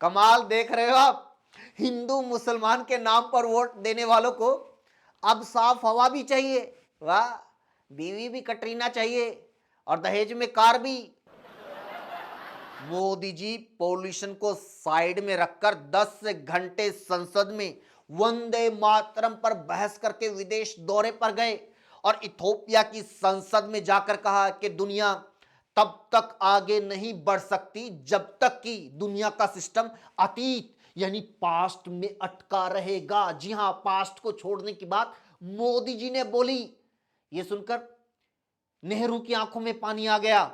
कमाल देख रहे हो आप। हिंदू मुसलमान के नाम पर वोट देने वालों को अब साफ हवा भी चाहिए, वाह, बीवी भी कटरीना चाहिए और दहेज में कार भी। मोदी जी पॉल्यूशन को साइड में रखकर 10 घंटे संसद में वंदे मातरम पर बहस करके विदेश दौरे पर गए और इथोपिया की संसद में जाकर कहा कि दुनिया तब तक आगे नहीं बढ़ सकती जब तक कि दुनिया का सिस्टम अतीत यानी पास्ट में अटका रहेगा। जी हां, पास्ट को छोड़ने की बात मोदी जी ने बोली। यह सुनकर नेहरू की आंखों में पानी आ गया।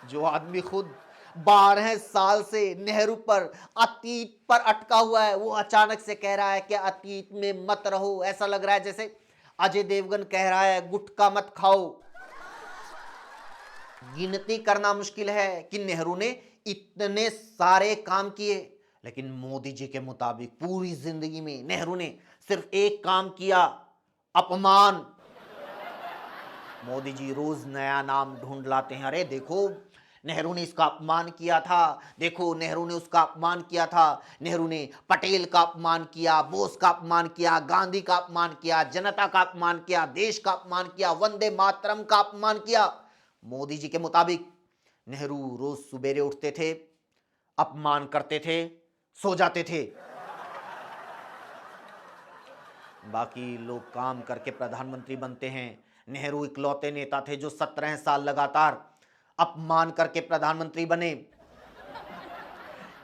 जो आदमी खुद 12 साल से नेहरू पर अतीत पर अटका हुआ है, वो अचानक से कह रहा है कि अतीत में मत रहो। ऐसा लग रहा है जैसे अजय देवगन कह रहा है गुटखा मत खाओ। गिनती करना मुश्किल है कि नेहरू ने इतने सारे काम किए, लेकिन मोदी जी के मुताबिक पूरी जिंदगी में नेहरू ने सिर्फ एक काम किया, अपमान। मोदी जी रोज नया नाम ढूंढ लाते हैं। अरे देखो, नेहरू ने इसका अपमान किया था, देखो नेहरू ने उसका अपमान किया था, नेहरू ने पटेल का अपमान किया, बोस का अपमान किया, गांधी का अपमान किया, जनता का अपमान किया, देश का अपमान किया, वंदे मातरम का अपमान किया। मोदी जी के मुताबिक नेहरू रोज सुबेरे उठते थे, अपमान करते थे, सो जाते थे। बाकी लोग काम करके प्रधानमंत्री बनते हैं। नेहरू इकलौते नेता थे जो 17 साल लगातार अपमान करके प्रधानमंत्री बने।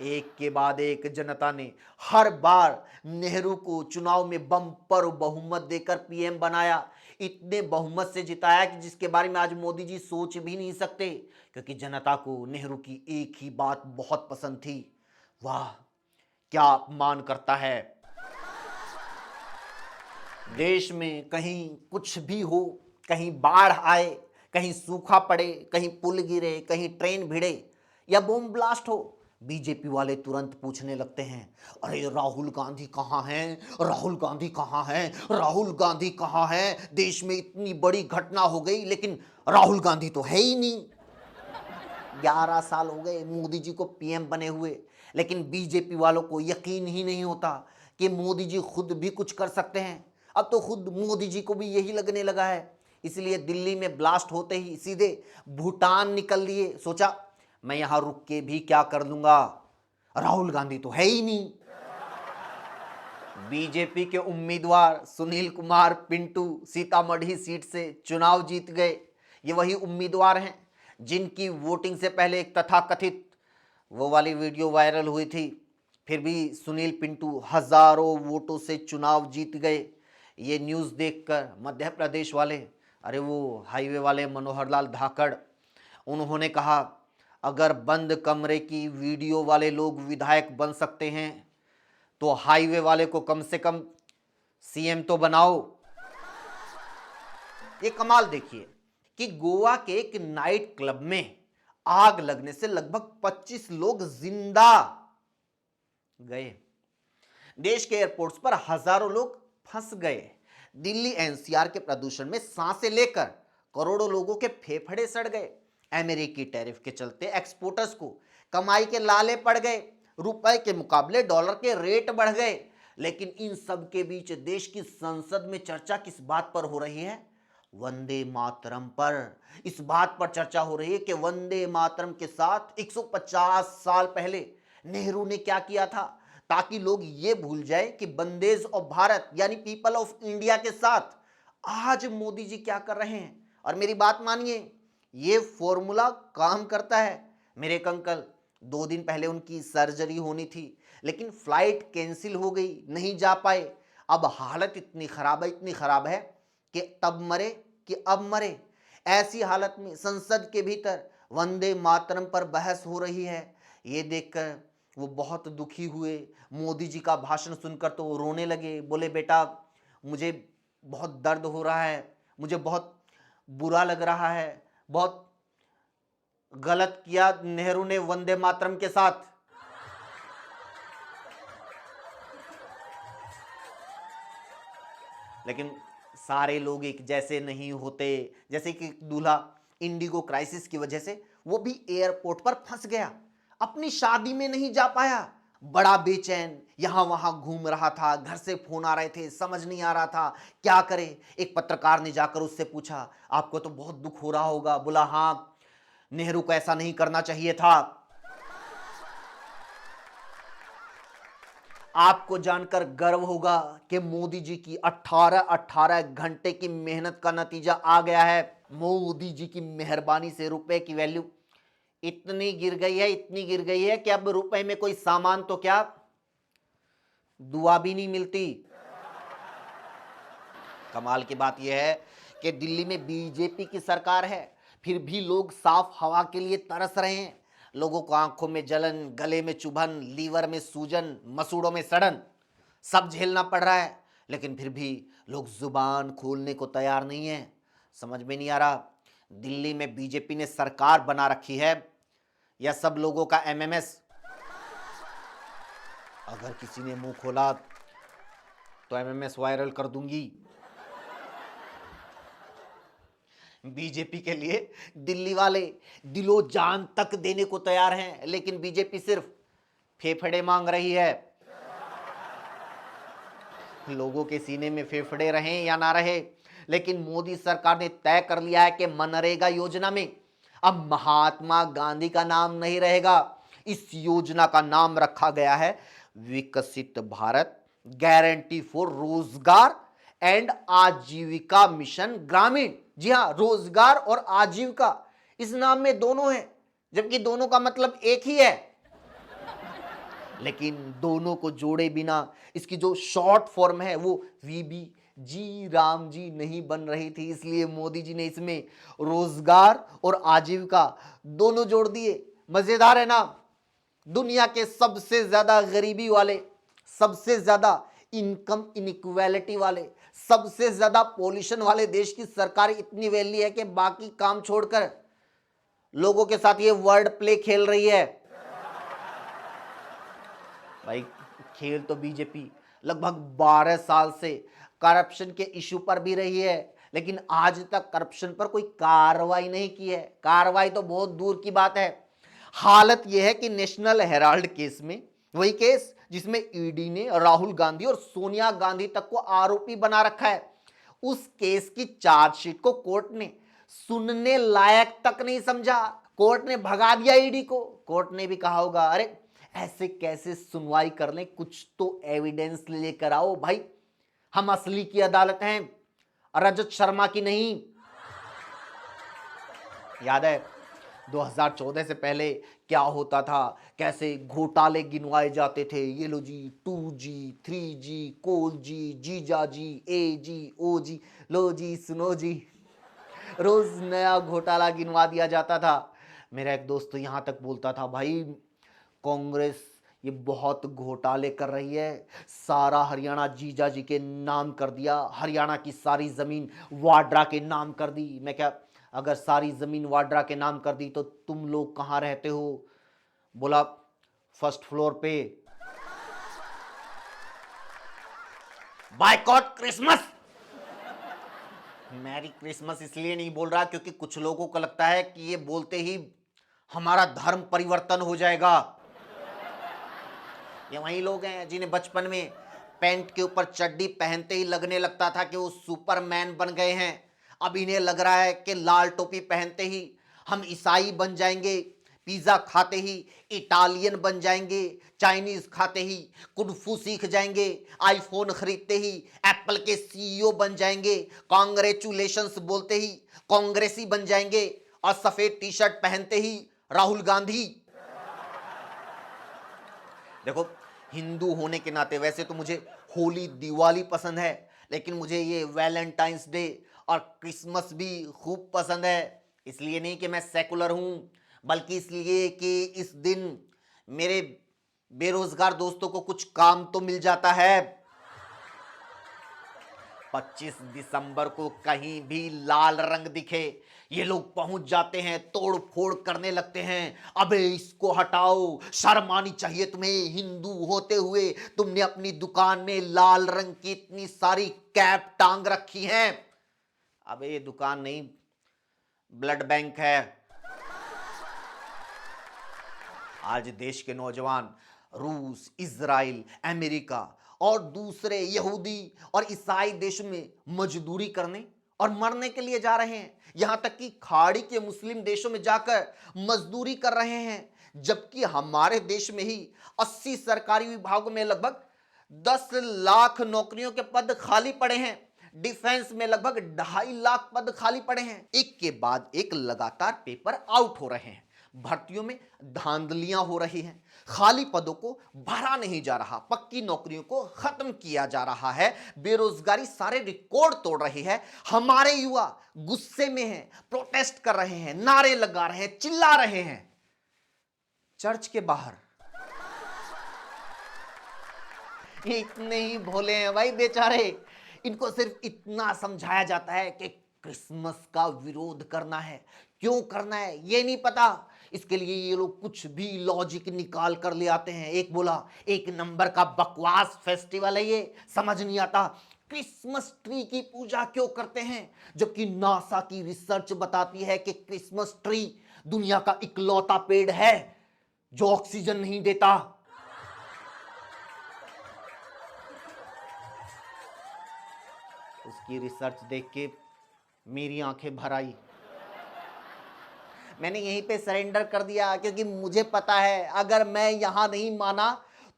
एक के बाद एक जनता ने हर बार नेहरू को चुनाव में बम्पर बहुमत देकर पीएम बनाया, इतने बहुमत से जिताया कि जिसके बारे में आज मोदी जी सोच भी नहीं सकते, क्योंकि जनता को नेहरू की एक ही बात बहुत पसंद थी, वाह क्या अपमान करता है। देश में कहीं कुछ भी हो, कहीं बाढ़ आए, कहीं सूखा पड़े, कहीं पुल गिरे, कहीं ट्रेन भिड़े या बम ब्लास्ट हो, बीजेपी वाले तुरंत पूछने लगते हैं, अरे राहुल गांधी कहाँ हैं, राहुल गांधी कहाँ हैं, राहुल गांधी कहाँ हैं। देश में इतनी बड़ी घटना हो गई लेकिन राहुल गांधी तो है ही नहीं। 11 साल हो गए मोदी जी को पीएम बने हुए, लेकिन बीजेपी वालों को यकीन ही नहीं होता कि मोदी जी खुद भी कुछ कर सकते हैं। अब तो खुद मोदी जी को भी यही लगने लगा है, इसलिए दिल्ली में ब्लास्ट होते ही सीधे भूटान निकल लिए। सोचा मैं यहां रुक के भी क्या कर लूंगा, राहुल गांधी तो है ही नहीं। बीजेपी के उम्मीदवार सुनील कुमार पिंटू सीतामढ़ी सीट से चुनाव जीत गए। ये वही उम्मीदवार हैं जिनकी वोटिंग से पहले एक तथाकथित वो वाली वीडियो वायरल हुई थी, फिर भी सुनील पिंटू हजारों वोटों से चुनाव जीत गए। ये न्यूज़ देखकर मध्य प्रदेश वाले, अरे वो हाईवे वाले मनोहर लाल धाकड़, उन्होंने कहा अगर बंद कमरे की वीडियो वाले लोग विधायक बन सकते हैं तो हाईवे वाले को कम से कम सीएम तो बनाओ। ये कमाल देखिए कि गोवा के एक नाइट क्लब में आग लगने से लगभग 25 लोग जिंदा गए। देश के एयरपोर्ट्स पर हजारों लोग फंस गए। दिल्ली एनसीआर के प्रदूषण में सांसें लेकर करोड़ों लोगों के फेफड़े सड़ गए। अमेरिकी टैरिफ के चलते एक्सपोर्टर्स को कमाई के लाले पड़ गए। रुपए के मुकाबले डॉलर के रेट बढ़ गए। लेकिन इन सब के बीच देश की संसद में चर्चा किस बात पर हो रही है? वंदे मातरम पर। इस बात पर चर्चा हो रही है कि वंदे मातरम के साथ 150 साल पहले नेहरू ने क्या किया था, ताकि लोग ये भूल जाए कि बंदेज ऑफ भारत यानी पीपल ऑफ इंडिया के साथ आज मोदी जी क्या कर रहे हैं। और मेरी बात मानिए, ये फॉर्मूला काम करता है। मेरे एक अंकल 2 दिन पहले उनकी सर्जरी होनी थी, लेकिन फ्लाइट कैंसिल हो गई, नहीं जा पाए। अब हालत इतनी खराब है, इतनी खराब है कि तब मरे कि अब मरे। ऐसी हालत में संसद के भीतर वंदे मातरम पर बहस हो रही है। ये देखकर वो बहुत दुखी हुए। मोदी जी का भाषण सुनकर तो वो रोने लगे। बोले बेटा मुझे बहुत दर्द हो रहा है, मुझे बहुत बुरा लग रहा है, बहुत गलत किया नेहरू ने वंदे मातरम के साथ। लेकिन सारे लोग एक जैसे नहीं होते। जैसे कि दूल्हा इंडिगो क्राइसिस की वजह से वो भी एयरपोर्ट पर फंस गया। अपनी शादी में नहीं जा पाया, बड़ा बेचैन यहां वहां घूम रहा था, घर से फोन आ रहे थे, समझ नहीं आ रहा था क्या करे। एक पत्रकार ने जाकर उससे पूछा, आपको तो बहुत दुख हो रहा होगा। बोला, हां, नेहरू को ऐसा नहीं करना चाहिए था। आपको जानकर गर्व होगा कि मोदी जी की 18 घंटे की मेहनत का नतीजा आ गया है। मोदी जी की मेहरबानी से रुपए की वैल्यू इतनी गिर गई है, इतनी गिर गई है कि अब रुपए में कोई सामान तो क्या, दुआ भी नहीं मिलती। कमाल की बात यह है कि दिल्ली में बीजेपी की सरकार है, फिर भी लोग साफ हवा के लिए तरस रहे हैं। लोगों को आंखों में जलन, गले में चुभन, लीवर में सूजन, मसूड़ों में सड़न, सब झेलना पड़ रहा है, लेकिन फिर भी लोग जुबान खोलने को तैयार नहीं है। समझ में नहीं आ रहा, दिल्ली में बीजेपी ने सरकार बना रखी है या सब लोगों का एमएमएस। अगर किसी ने मुंह खोला तो एमएमएस वायरल कर दूंगी। बीजेपी के लिए दिल्ली वाले दिलो जान तक देने को तैयार हैं, लेकिन बीजेपी सिर्फ फेफड़े मांग रही है। लोगों के सीने में फेफड़े रहें या ना रहे, लेकिन मोदी सरकार ने तय कर लिया है कि मनरेगा योजना में अब महात्मा गांधी का नाम नहीं रहेगा। इस योजना का नाम रखा गया है विकसित भारत गारंटी फॉर रोजगार एंड आजीविका मिशन ग्रामीण। जी हां, रोजगार और आजीविका, इस नाम में दोनों है, जबकि दोनों का मतलब एक ही है, लेकिन दोनों को जोड़े बिना इसकी जो शॉर्ट फॉर्म है वो वीबी जी राम जी नहीं बन रही थी। इसलिए मोदी जी ने इसमें रोजगार और आजीविका दोनों जोड़ दिए। मजेदार है ना, दुनिया के सबसे ज्यादा गरीबी वाले, सबसे ज्यादा इनकम इनइक्वालिटी वाले, सबसे ज्यादा पॉल्यूशन वाले देश की सरकार इतनी वेली है कि बाकी काम छोड़कर लोगों के साथ ये वर्ड प्ले खेल रही है। भाई, खेल तो बीजेपी लगभग 12 साल से करप्शन के इशू पर भी रही है, लेकिन आज तक करप्शन पर कोई कार्रवाई नहीं की है। कार्रवाई तो बहुत दूर की बात है। हालत यह है कि नेशनल हेराल्ड केस में, वही केस जिसमें ईडी ने राहुल गांधी और सोनिया गांधी तक को आरोपी बना रखा है, उस केस की चार्जशीट को कोर्ट ने सुनने लायक तक नहीं समझा। कोर्ट ने भगा दिया ईडी को। कोर्ट ने भी कहा होगा, अरे ऐसे कैसे सुनवाई कर लें, कुछ तो एविडेंस लेकर आओ भाई, हम असली की अदालत हैं, रजत शर्मा की नहीं। याद है 2014 से पहले क्या होता था, कैसे घोटाले गिनवाए जाते थे। ये लो जी, 2G 3G कोल जी, जीजा जी, ए जी, ओ जी, लो जी सुनो जी, रोज नया घोटाला गिनवा दिया जाता था। मेरा एक दोस्त तो यहां तक बोलता था, भाई कांग्रेस ये बहुत घोटाले कर रही है, सारा हरियाणा जीजा जी के नाम कर दिया, हरियाणा की सारी जमीन वाड्रा के नाम कर दी। मैं क्या, अगर सारी जमीन वाड्रा के नाम कर दी तो तुम लोग कहां रहते हो? बोला, फर्स्ट फ्लोर पे। Boycott Christmas. मैरी क्रिसमस इसलिए नहीं बोल रहा क्योंकि कुछ लोगों को लगता है कि ये बोलते ही हमारा धर्म परिवर्तन हो जाएगा। ये वही लोग हैं जिन्हें बचपन में पैंट के ऊपर चड्डी पहनते ही लगने लगता था कि वो सुपरमैन बन गए हैं। अब इन्हें लग रहा है कि लाल टोपी पहनते ही हम ईसाई बन जाएंगे, पिज्जा खाते ही इटालियन बन जाएंगे, चाइनीज खाते ही कुंफू सीख जाएंगे, आईफोन खरीदते ही एप्पल के सीईओ बन जाएंगे, कांग्रेचुलेशंस बोलते ही कांग्रेसी बन जाएंगे, और सफेद टी शर्ट पहनते ही राहुल गांधी। देखो, हिंदू होने के नाते वैसे तो मुझे होली दिवाली पसंद है, लेकिन मुझे ये वैलेंटाइंस डे और क्रिसमस भी खूब पसंद है। इसलिए नहीं कि मैं सेकुलर हूं, बल्कि इसलिए कि इस दिन मेरे बेरोजगार दोस्तों को कुछ काम तो मिल जाता है। 25 दिसंबर को कहीं भी लाल रंग दिखे, ये लोग पहुंच जाते हैं, तोड़ फोड़ करने लगते हैं। अबे इसको हटाओ, शर्म आनी चाहिए तुम्हें, हिंदू होते हुए तुमने अपनी दुकान में लाल रंग की इतनी सारी कैप टांग रखी हैं। अबे ये दुकान नहीं, ब्लड बैंक है। आज देश के नौजवान रूस, इजराइल, अमेरिका और दूसरे यहूदी और ईसाई देशों में मजदूरी करने और मरने के लिए जा रहे हैं। यहां तक कि खाड़ी के मुस्लिम देशों में जाकर मजदूरी कर रहे हैं, जबकि हमारे देश में ही 80 सरकारी विभागों में लगभग 10 लाख नौकरियों के पद खाली पड़े हैं। डिफेंस में लगभग 2.5 लाख पद खाली पड़े हैं। एक के बाद एक लगातार पेपर आउट हो रहे हैं। भर्तियों में धांधलियां हो रही हैं। खाली पदों को भरा नहीं जा रहा, पक्की नौकरियों को खत्म किया जा रहा है। बेरोजगारी सारे रिकॉर्ड तोड़ रही है। हमारे युवा गुस्से में हैं, प्रोटेस्ट कर रहे हैं, नारे लगा रहे हैं, चिल्ला रहे हैं। चर्च के बाहर ये इतने ही भोले हैं भाई बेचारे। इनको सिर्फ इतना समझाया जाता है कि क्रिसमस का विरोध करना है। क्यों करना है ये नहीं पता। इसके लिए ये लोग कुछ भी लॉजिक निकाल कर ले आते हैं। एक बोला 1 नंबर का बकवास फेस्टिवल है ये, समझ नहीं आता। क्रिसमस ट्री की पूजा क्यों करते हैं, जबकि नासा की रिसर्च बताती है कि क्रिसमस ट्री दुनिया का इकलौता पेड़ है जो ऑक्सीजन नहीं देता। उसकी रिसर्च देख के मेरी आंखें भर आई। मैंने यहीं पे सरेंडर कर दिया, क्योंकि मुझे पता है अगर मैं यहां नहीं माना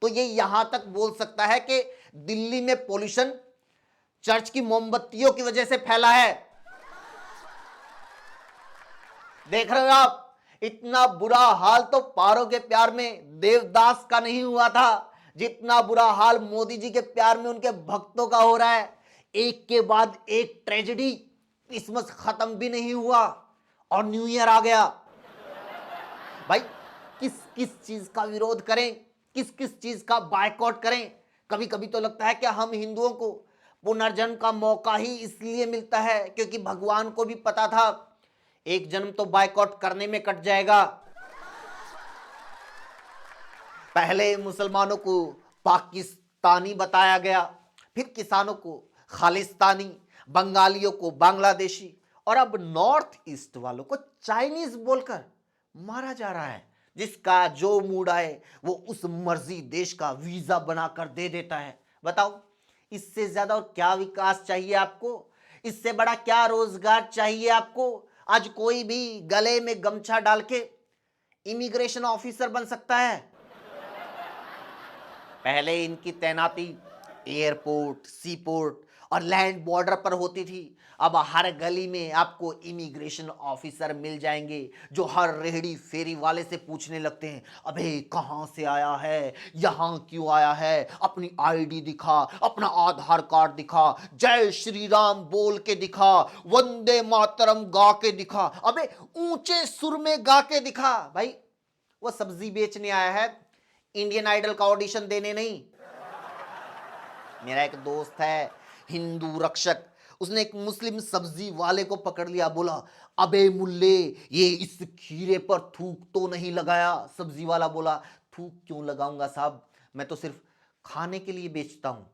तो ये यहां तक बोल सकता है कि दिल्ली में पोल्यूशन चर्च की मोमबत्तियों की वजह से फैला है। देख रहे हो आप, इतना बुरा हाल तो पारों के प्यार में देवदास का नहीं हुआ था जितना बुरा हाल मोदी जी के प्यार में उनके भक्तों का हो रहा है। एक के बाद एक ट्रेजेडी। क्रिसमस खत्म भी नहीं हुआ और न्यू ईयर आ गया। भाई किस किस चीज का विरोध करें, किस किस चीज का बायकॉट करें। कभी कभी तो लगता है कि हम हिंदुओं को पुनर्जन्म का मौका ही इसलिए मिलता है क्योंकि भगवान को भी पता था एक जन्म तो बायकॉट करने में कट जाएगा। पहले मुसलमानों को पाकिस्तानी बताया गया, फिर किसानों को खालिस्तानी, बंगालियों को बांग्लादेशी और अब नॉर्थ ईस्ट वालों को चाइनीज बोलकर मारा जा रहा है। जिसका जो मूड आए वो उस मर्जी देश का वीजा बनाकर दे देता है। बताओ इससे ज्यादा और क्या विकास चाहिए आपको, इससे बड़ा क्या रोजगार चाहिए आपको। आज कोई भी गले में गमछा डाल के इमिग्रेशन ऑफिसर बन सकता है। पहले इनकी तैनाती एयरपोर्ट, सीपोर्ट और लैंड बॉर्डर पर होती थी। अब हर गली में आपको इमिग्रेशन ऑफिसर मिल जाएंगे जो हर रेहड़ी फेरी वाले से पूछने लगते हैं, अबे कहां से आया है, यहां क्यों आया है, अपनी आईडी दिखा, अपना आधार कार्ड दिखा, जय श्री राम बोल के दिखा, वंदे मातरम गा के दिखा, अबे ऊंचे सुर में गा के दिखा। भाई वो सब्जी बेचने आया है, इंडियन आइडल का ऑडिशन देने नहीं। मेरा एक दोस्त है हिंदू रक्षक, उसने एक मुस्लिम सब्जी वाले को पकड़ लिया, बोला अबे मुल्ले ये इस खीरे पर थूक तो नहीं लगाया। सब्जी वाला बोला थूक क्यों लगाऊंगा साहब, मैं तो सिर्फ खाने के लिए बेचता हूं।